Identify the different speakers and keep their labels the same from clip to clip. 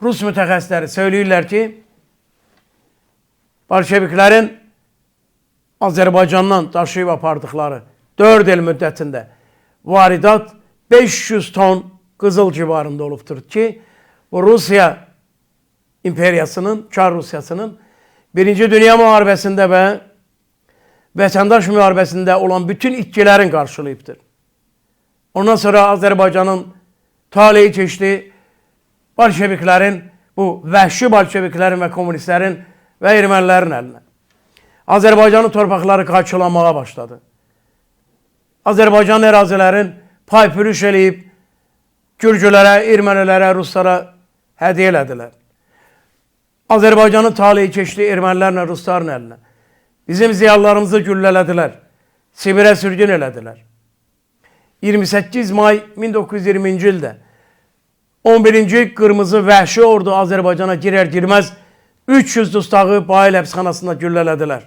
Speaker 1: Rus mütəxəssisləri söyləyirlər ki, Bolşeviklərin Azərbaycandan daşıyıb apardıqları 4 il müddətində varidat 500 ton qızıl civarında olubdur ki, bu Rusiya imperiyasının, Çar Rusiyasının 1-ci Dünya müharibəsində və vətəndaş müharibəsində olan bütün itkilərin qarşılayıbdır. Ondan sonra Azərbaycanın taleyi keçdi, Bolşeviklərin, bu vəhşi Bolşeviklərin və kommunistlərin və ermənilərin əlinə. Azərbaycanın torpaqları qaçılanmağa başladı. Azərbaycan ərazilərin pay-pürüş eləyib, Gürcülərə, ermənilərə, ruslara hədiyyə elədilər. Azərbaycanın taleyi keçdi ermənilərlə, rusların əlinə. Bizim ziyalılarımızı güllələdilər, Sibirə sürgün elədilər. 28 may 1920-ci ildə 11-ci Qırmızı Vəhşi Ordu Azərbaycana girər-girməz 300 dustağı Bayıl həbsxanasında güllələdilər.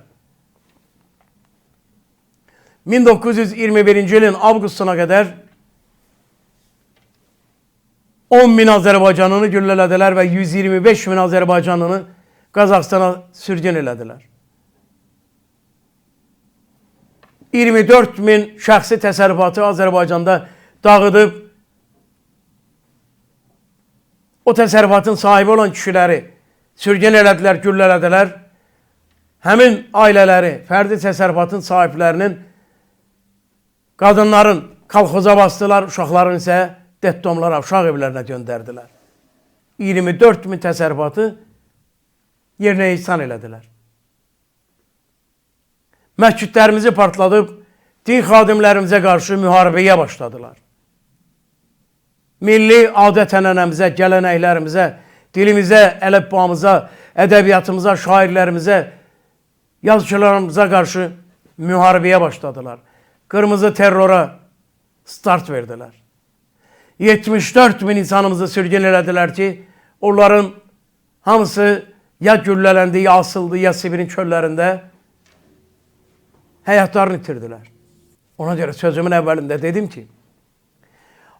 Speaker 1: 1921-ci ilin avqustuna qədər 10.000 Azərbaycanını güllələdilər və 125.000 Azərbaycanını Qazaxstana sürgün elədilər. 24.000 şəxsi təsərrüfatı Azərbaycanda dağıdıb, o təsərrüfatın sahibi olan kişiləri sürgün elədilər, güllələdilər. Həmin ailələri, fərdi təsərrüfatın sahiblərinin, qadınların kolxoza basdılar, uşaqların isə dettomlara, uşaq evlərinə göndərdilər. 24.000 təsərrüfatı yerinə ihsan elədilər. Məscidlərimizi partladıb, din xadimlərimizə qarşı müharibəyə başladılar. Milli adət-ənənəmizə, gələnəklərimizə, dilimizə, əlifbamıza, ədəbiyyatımıza, şairlərimizə, yazıçılarımıza qarşı müharibəyə başladılar. Qırmızı terrora start verdilər. 74.000 insanımızı sürgün elədilər ki, onların hamısı ya güllələndi, ya asıldı, ya Sibirin çöllərində həyatlarını itirdilər. Ona görə sözümün əvvəlində dedim ki,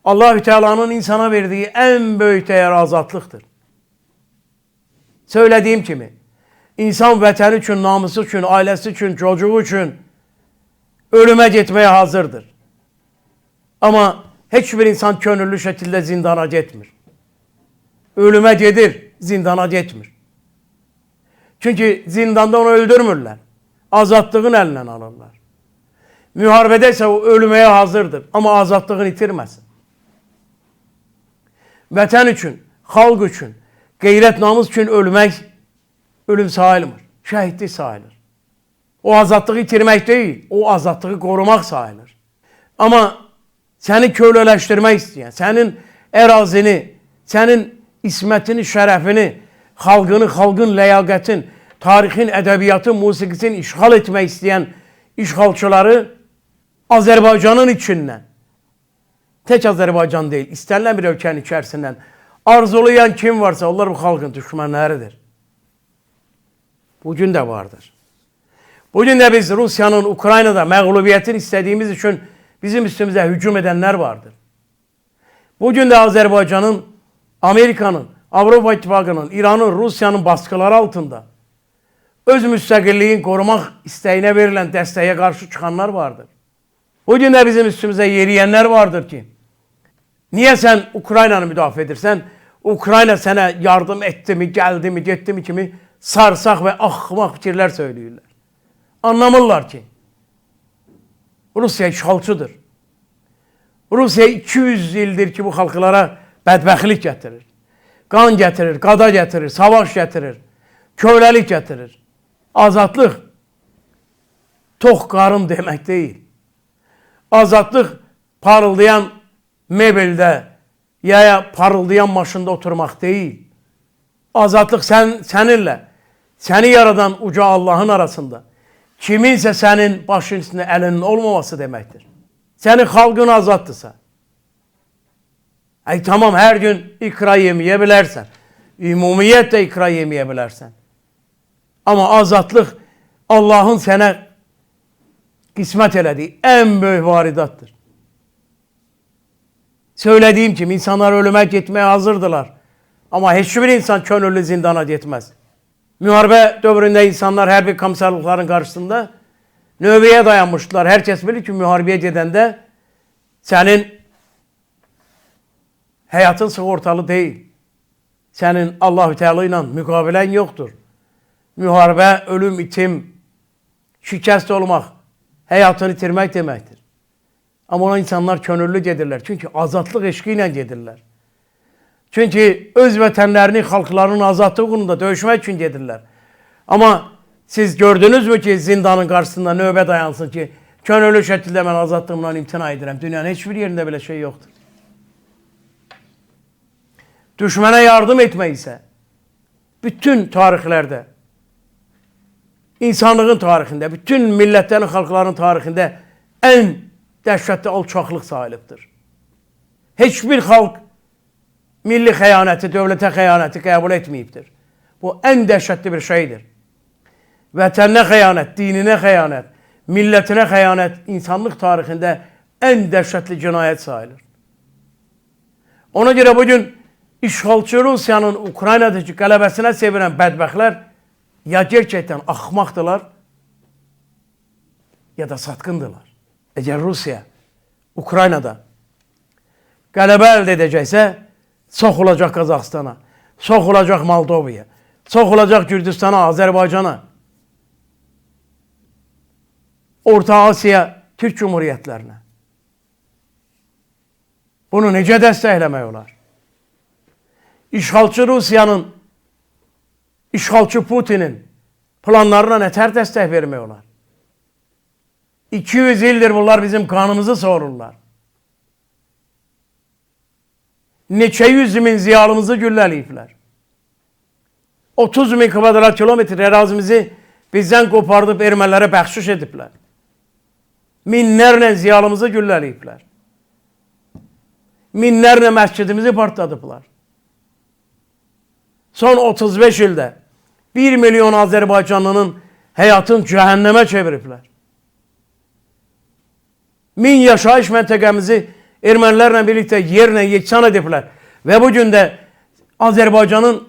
Speaker 1: Allah-u Teala'nın insana verdiyi ən böyük dəyər azadlıqdır. Söylədiyim kimi, insan vətəni üçün, namusu üçün, ailəsi üçün, çocuğu üçün ölümə getməyə hazırdır. Amma heç bir insan könüllü şəkildə zindana getmir. Ölümə gedir, zindana getmir. Çünki zindanda onu öldürmürlər. Azadlığın əlindən alırlar. Müharibədə isə o ölməyə hazırdır. Amma azadlığını itirməsin. Vətən üçün, xalq üçün, qeyrət namus üçün ölmək ölüm sayılmır. Şəhidlik sayılır. O azadlığı itirmək deyil, o azadlığı qorumaq sayılır. Amma səni kölələşdirmək istəyən, sənin ərazini, sənin ismətini, şərəfini, xalqını, xalqın ləyaqətin, tarixin, ədəbiyyatın, musiqisin işğal etmək istəyən işğalçıları Azərbaycanın içindən, tək Azərbaycan deyil, istənilən bir ölkənin içərisindən arzulayan kim varsa, onlar bu xalqın düşmənləridir. Bugün də vardır. Bugün də biz Rusiyanın Ukraynada məğlubiyyətini istədiyimiz üçün bizim üstümüzə hücum edənlər vardır. Bugün də Azərbaycanın, Amerikanın, Avropa İttifaqının, İranın, Rusiyanın baskıları altında öz müstəqilliyin qorumaq istəyinə verilən dəstəyə qarşı çıxanlar vardır. Bugün də bizim üstümüzə yeriyənlər vardır ki, niyə sən Ukraynanı müdafiə edirsən? Ukrayna sənə yardım etdi mi, gəldi mi, getdi mi kimi sarsaq və axmaq fikirlər söyləyirlər. Anlamırlar ki, Rusiya işğalçıdır. Rusiya 200 ildir ki, bu xalqlara bədbəxtlik gətirir. Qan gətirir, qada gətirir, savaş gətirir, köləlik gətirir. Azadlıq tox qarın demək deyil. Azadlıq parıldayan mebeldə, ya parıldayan maşında oturmaq deyil. Azadlıq səninlə, səni yaradan uca Allahın arasında kiminsə sənin başın üstünə əlinin olmaması deməkdir. Sənin xalqın azaddırsa, tamam, hər gün ikra yeməyə bilərsən, ümumiyyətlə ikra yeməyə bilərsən. Amma azadlıq Allahın sənə qismət elədiyi ən böyük varidatdır. Söylədiyim kimi insanlar ölümə getməyə hazırdılar. Ama hiçbir insan könüllü zindana gitmez. Müharibə dövründə insanlar hərbi komisarlıqların qarşısında növbəyə dayanmışdılar. Herkes bilir ki, müharibəyə gedəndə sənin həyatın sığortalı deyil. Sənin Allah-u Teala ilə müqavilən yoxdur. Müharibə, ölüm, itim, şikəst olmaq, həyatını itirmək deməkdir. Amma ona insanlar könüllü gedirlər. Çünki azadlıq eşqi ilə gedirlər. Çünki öz vətənlərini, xalqlarının azadlığı uğrunda döyüşmək üçün gedirlər. Amma siz gördünüzmü ki, zindanın qarşısında növbə dayansın ki, könüllü şəkildə mən azadlığımdan imtina edirəm. Dünyanın heç bir yerində belə şey yoxdur. Düşmənə yardım etmək isə bütün tarixlərdə, insanlığın tarixində, bütün millətlərin, xalqların tarixində ən dəhşətli alçaqlıq sayılıbdır. Heç bir xalq milli xəyanəti, dövlətə xəyanəti qəbul etməyibdir. Bu ən dəhşətli bir şeydir. Vətəninə xəyanət, dininə xəyanət, millətinə xəyanət insanlıq tarixində ən dəhşətli cinayət sayılır. Ona görə bugün işğalçı Rusiyanın Ukraynadakı qələbəsinə sevinən bədbəxtlər ya gerçəkdən axmaqdılar, ya da satqındılar. Əgər Rusiya Ukraynada qələbə əldə edəcəksə, çox olacaq Qazaxstana, çox olacaq Moldovaya, çox olacaq Gürcüstana, Azərbaycana, Orta Asiya Türk Cumhuriyyətlərinə. Bunu necə dəstəkləmək olar? İşğalçı Rusiyanın, işğalçı Putinin planlarına nətər dəstək vermək olar? 200 ildir bunlar bizim kanımızı sorurlar. Neçə yüz min ziyalımızı gülləliyiblər. 30 min kvadrat kilometr ərazimizi bizdən qopardıb ermənilərə bəxşiş ediblər. Minlərlə ziyalımızı gülləliyiblər. Minlərlə məscidimizi partladıblar. Son 35 ildə 1 milyon Azərbaycanlının həyatını cəhənnəmə çeviriblər. 1000 yaşayış məntəqəmizi ermənilərlə birlikdə yerlə yeksan ediblər. Və bugün də Azərbaycanın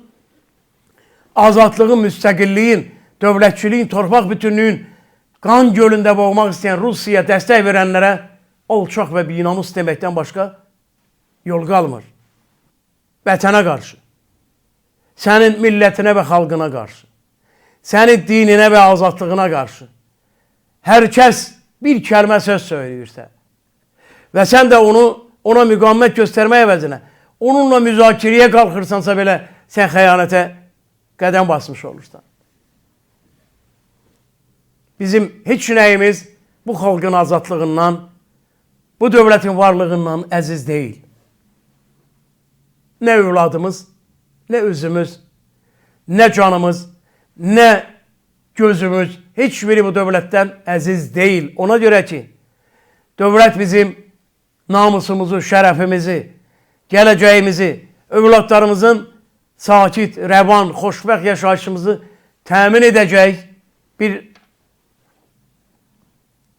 Speaker 1: azadlığın, müstəqilliyin, dövlətçiliyin, torpaq bütünlüyün qan gölündə boğmaq istəyən Rusiyaya dəstək verənlərə alçaq və binamus deməkdən başqa yol qalmır. Vətənə qarşı, sənin millətinə və xalqına qarşı, sənin dininə və azadlığına qarşı hər kəs bir kəlmə söz söyləyirsə və sən də ona müqavimət göstərmək əvəzinə onunla müzakirəyə qalxırsansa belə sən xəyanətə qədəm basmış olursan. Bizim heç nəyimiz bu xalqın azadlığından, bu dövlətin varlığından əziz deyil. Nə övladımız, nə özümüz, nə canımız, nə gözümüz, heç biri bu dövlətdən əziz deyil. Ona görə ki, dövlət bizim namusumuzu, şərəfimizi, gələcəyimizi, övladlarımızın sakit, rəvan, xoşbəxt yaşayışımızı təmin edəcək bir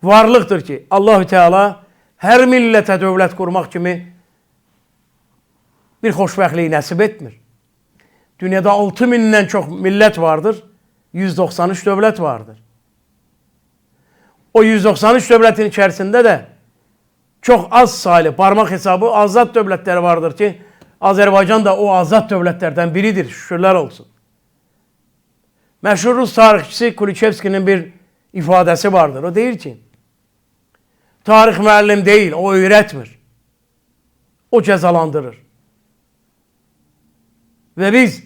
Speaker 1: varlıqdır ki, Allah-u Teala hər millətə dövlət qurmaq kimi bir xoşbəxtliyi nəsib etmir. Dünyada 6000-dən çox millət vardır, 193 dövlət vardır. O 193 dövlətin içərisində də çox az sayılı, parmaq hesabı azad dövlətləri vardır ki, Azərbaycan da o azad dövlətlərdən biridir, şükürlər olsun. Məşhur Rus tarixçisi Kulichevskinin bir ifadəsi vardır. O deyir ki, tarix müəllim deyil, o öyrətmir. O cəzalandırır. Və biz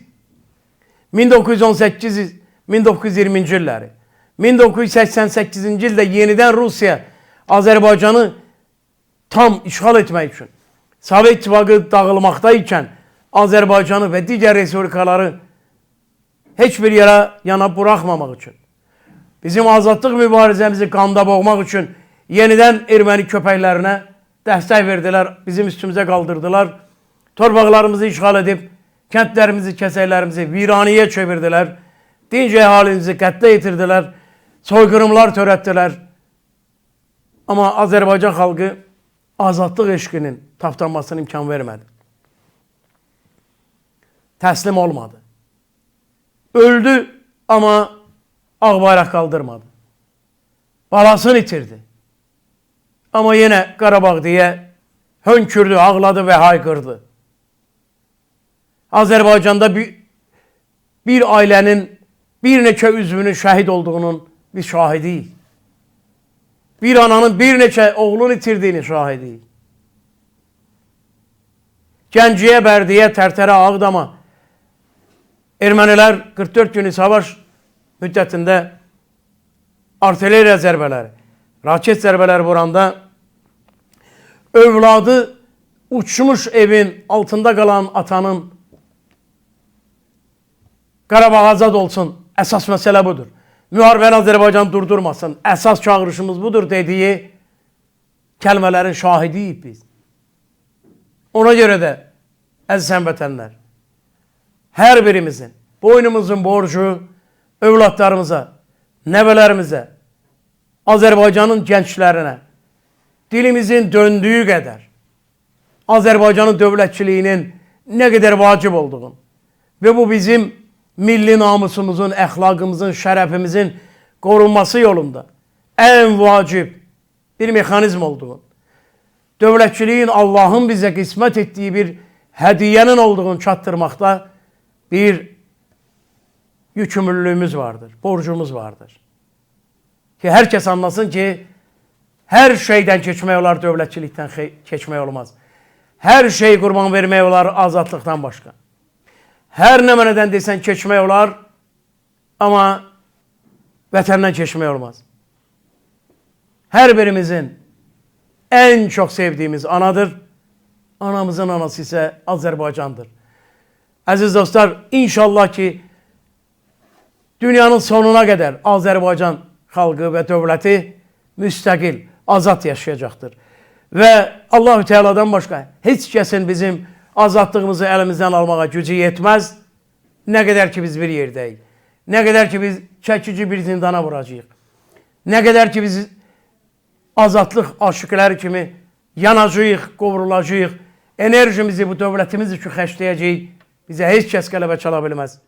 Speaker 1: 1920-ci illəri, 1988-ci ildə yenidən Rusiya Azərbaycanı tam işğal etmək üçün, Sovet İttifaqı dağılmaqda ikən Azərbaycanı və digər respublikaları heç bir yerə yana buraxmamaq üçün, bizim azadlıq mübarizəmizi qanda boğmaq üçün yenidən erməni köpəklərinə dəstək verdilər, bizim üstümüzə qaldırdılar, torpaqlarımızı işğal edib, kəndlərimizi, kəsəklərimizi viraniyyə çevirdilər, dinc əhalimizi qətlə yetirdilər, soyqırımlar törətdilər. Amma Azərbaycan xalqı azadlıq eşqinin tapdanmasına imkan vermədi. Təslim olmadı. Öldü ama ağ bayraq qaldırmadı. Balasını itirdi. Ama yine Qarabağ diye hönkürdü, ağladı ve haykırdı. Azərbaycanda bir ailenin bir neçə üzvünün şəhid olduğunun biz şahidiyik. Bir ananın bir neçə oğlunu itirdiğini şahidiyik. Gəncəyə, Bərdiyə, Tərtərə, Ağdama Ermənilər 44 günlük savaş müddətində artilleriya zərbələri, raket zərbələri vuranda övladı uçmuş evin altında qalan atanın Qarabağ azad olsun, əsas məsələ budur. Müharibəni Azərbaycan durdurmasın, əsas çağırışımız budur dediyi kəlmələrin şahidiyik biz. Ona görə də əziz həmvətənlər, hər birimizin boynumuzun borcu övladlarımıza, nəvələrimizə, Azərbaycanın gənclərinə, dilimizin döndüyü qədər Azərbaycanın dövlətçiliyinin nə qədər vacib olduğunu və bu bizim milli namusumuzun, əxlaqımızın, şərəfimizin qorunması yolunda ən vacib bir mexanizm olduğunu, dövlətçiliyin Allahın bizə qismət etdiyi bir hədiyyənin olduğunu çatdırmaqda bir yükümlülüyümüz vardır, borcumuz vardır. Ki hər kəs anlasın ki, hər şeydən keçmək olar, dövlətçilikdən keçmək olmaz. Hər şey qurban vermək olar azadlıqdan başqa. Hər nə mənədən desən keçmək olar, amma vətəndən keçmək olmaz. Hər birimizin ən çox sevdiyimiz anadır. Anamızın anası isə Azərbaycandır. Əziz dostlar, inşallah ki, dünyanın sonuna qədər Azərbaycan xalqı və dövləti müstəqil, azad yaşayacaqdır. Və Allah-u Teala'dan başqa heç kəsin bizim azadlığımızı əlimizdən almağa gücü yetməz. Nə qədər ki biz bir yerdəyik. Nə qədər ki biz çəkici bir zindana vuracağıq. Nə qədər ki biz azadlıq aşıqları kimi yanacağıq, qovrulacağıq. Enerjimizi bu dövlətimiz üçün xərcləyəcəyik. Bizə heç kəs qələbə çala bilməz.